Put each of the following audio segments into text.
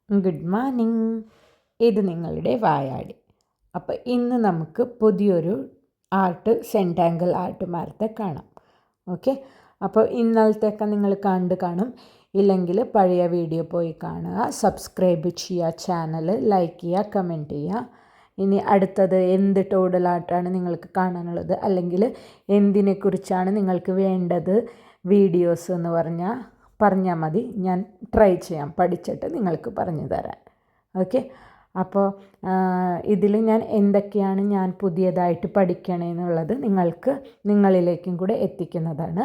Good morning. ഇത് നിങ്ങളുടെ വായാടി. അപ്പോൾ ഇന്ന് നമുക്ക് പുതിയൊരു സെൻറ്റാങ്കിൾ ആർട്ട് മാരത്തെ കാണാം. ഓക്കെ, അപ്പോൾ ഇന്നലത്തെയൊക്കെ നിങ്ങൾ കാണും. ഇല്ലെങ്കിൽ പഴയ വീഡിയോ പോയി കാണുക, സബ്സ്ക്രൈബ് ചെയ്യുക, ചാനൽ ലൈക്ക് ചെയ്യുക, കമൻറ്റ് ചെയ്യുക. ഇനി അടുത്തത് എന്ത് ടോഡൽ ആർട്ടാണ് നിങ്ങൾക്ക് കാണാനുള്ളത്, അല്ലെങ്കിൽ എന്തിനെക്കുറിച്ചാണ് നിങ്ങൾക്ക് വേണ്ടത് വീഡിയോസ് എന്ന് പറഞ്ഞാൽ മതി. ഞാൻ ട്രൈ ചെയ്യാം പഠിച്ചിട്ട് നിങ്ങൾക്ക് പറഞ്ഞു തരാൻ. ഓക്കെ, അപ്പോൾ ഇതിൽ ഞാൻ എന്തൊക്കെയാണ് ഞാൻ പുതിയതായിട്ട് പഠിക്കണമെന്നുള്ളത് നിങ്ങളിലേക്കും കൂടെ എത്തിക്കുന്നതാണ്.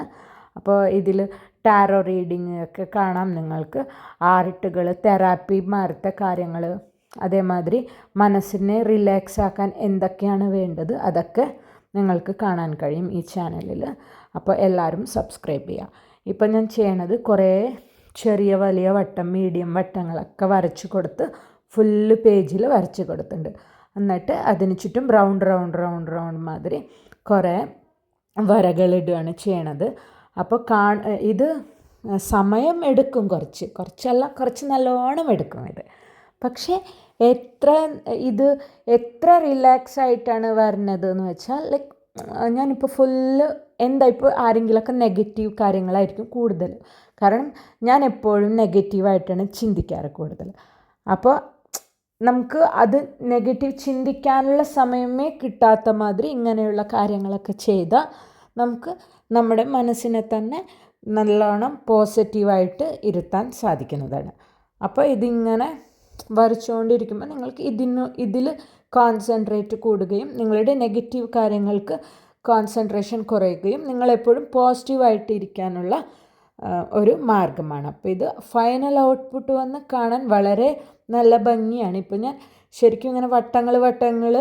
അപ്പോൾ ഇതിൽ ടാരോ റീഡിങ് ഒക്കെ കാണാം നിങ്ങൾക്ക്, ആർട്ടുകൾ, തെറാപ്പി മാരത്തെ കാര്യങ്ങൾ, അതേമാതിരി മനസ്സിനെ റിലാക്സ് ആക്കാൻ എന്തൊക്കെയാണ് വേണ്ടത് അതൊക്കെ നിങ്ങൾക്ക് കാണാൻ കഴിയും ഈ ചാനലിൽ. അപ്പോൾ എല്ലാവരും സബ്സ്ക്രൈബ് ചെയ്യുക. ഇപ്പം ഞാൻ ചെയ്യണത് കുറേ ചെറിയ വലിയ വട്ടം മീഡിയം വട്ടങ്ങളൊക്കെ വരച്ച് കൊടുത്ത് ഫുള്ള് പേജിൽ വരച്ച് കൊടുത്തിട്ടുണ്ട്. എന്നിട്ട് അതിന് ചുറ്റും റൗണ്ട് മാതിരി കുറേ വരകളിടുകയാണ് ചെയ്യണത്. അപ്പോൾ ഇത് സമയം എടുക്കും, കുറച്ച് നല്ലോണം എടുക്കും ഇത്. പക്ഷേ എത്ര റിലാക്സ് ആയിട്ടാണ് വരുന്നത് എന്ന് വെച്ചാൽ, ലൈക്ക് ഞാനിപ്പോൾ ഫുള്ള് ഇപ്പോൾ ആരെങ്കിലുമൊക്കെ നെഗറ്റീവ് കാര്യങ്ങളായിരിക്കും കൂടുതൽ. കാരണം ഞാൻ എപ്പോഴും നെഗറ്റീവായിട്ടാണ് ചിന്തിക്കാറ് കൂടുതൽ. അപ്പോൾ നമുക്ക് അത് നെഗറ്റീവ് ചിന്തിക്കാനുള്ള സമയമേ കിട്ടാത്ത മാതിരി ഇങ്ങനെയുള്ള കാര്യങ്ങളൊക്കെ ചെയ്താൽ നമുക്ക് നമ്മുടെ മനസ്സിനെ തന്നെ നല്ലോണം പോസിറ്റീവായിട്ട് ഇരുത്താൻ സാധിക്കുന്നതാണ്. അപ്പോൾ ഇതിങ്ങനെ വരച്ചുകൊണ്ടിരിക്കുമ്പോൾ നിങ്ങൾക്ക് ഇതിൽ കോൺസെൻട്രേറ്റ് കൂടുകയും നിങ്ങളുടെ നെഗറ്റീവ് കാര്യങ്ങൾക്ക് കോൺസെൻട്രേഷൻ കുറയുകയും നിങ്ങളെപ്പോഴും പോസിറ്റീവായിട്ട് ഇരിക്കാനുള്ള ഒരു മാർഗമാണ്. അപ്പോൾ ഇത് ഫൈനൽ ഔട്ട്പുട്ട് വന്ന് കാണാൻ വളരെ നല്ല ഭംഗിയാണ്. ഇപ്പോൾ ഞാൻ ശരിക്കും ഇങ്ങനെ വട്ടങ്ങൾ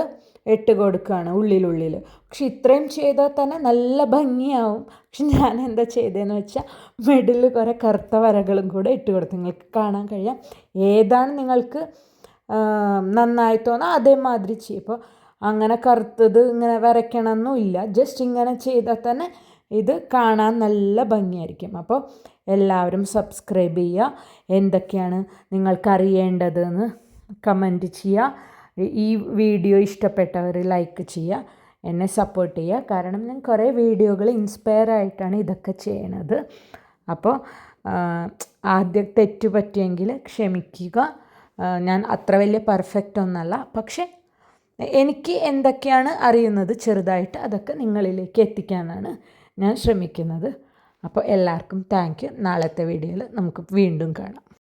ഇട്ട് കൊടുക്കുകയാണ് ഉള്ളിൽ. പക്ഷെ ഇത്രയും ചെയ്താൽ തന്നെ നല്ല ഭംഗിയാവും. പക്ഷെ ഞാൻ എന്താ ചെയ്തതെന്ന് വെച്ചാൽ മിഡിൽ കുറേ കറുത്ത വരകളും കൂടെ ഇട്ട് കൊടുത്തു. നിങ്ങൾക്ക് കാണാൻ കഴിയാം ഏതാണ് നിങ്ങൾക്ക് നന്നായി തോന്നുക അതേമാതിരി ചെയ്യും. ഇപ്പോൾ അങ്ങനെ കറുത്തത് ഇങ്ങനെ വരയ്ക്കണമെന്നില്ല, ജസ്റ്റ് ഇങ്ങനെ ചെയ്താൽ തന്നെ ഇത് കാണാൻ നല്ല ഭംഗിയായിരിക്കും. അപ്പോൾ എല്ലാവരും സബ്സ്ക്രൈബ് ചെയ്യുക, എന്തൊക്കെയാണ് നിങ്ങൾക്കറിയേണ്ടതെന്ന് കമൻറ്റ് ചെയ്യുക. ഈ വീഡിയോ ഇഷ്ടപ്പെട്ടവർ ലൈക്ക് ചെയ്യുക, എന്നെ സപ്പോർട്ട് ചെയ്യുക. കാരണം ഞാൻ കുറേ വീഡിയോകൾ ഇൻസ്പയർ ആയിട്ടാണ് ഇതൊക്കെ ചെയ്യണത്. അപ്പോൾ ആദ്യം തെറ്റ് പറ്റിയെങ്കിൽ ക്ഷമിക്കുക. ഞാൻ അത്ര വലിയ പെർഫെക്റ്റ് ഒന്നല്ല, പക്ഷേ എനിക്ക് എന്തൊക്കെയാണ് അറിയുന്നത് ചെറുതായിട്ട് അതൊക്കെ നിങ്ങളിലേക്ക് എത്തിക്കാനാണ് ഞാൻ ശ്രമിക്കുന്നത്. അപ്പോൾ എല്ലാവർക്കും താങ്ക് യു. നാളത്തെ വീഡിയോയിൽ നമുക്ക് വീണ്ടും കാണാം.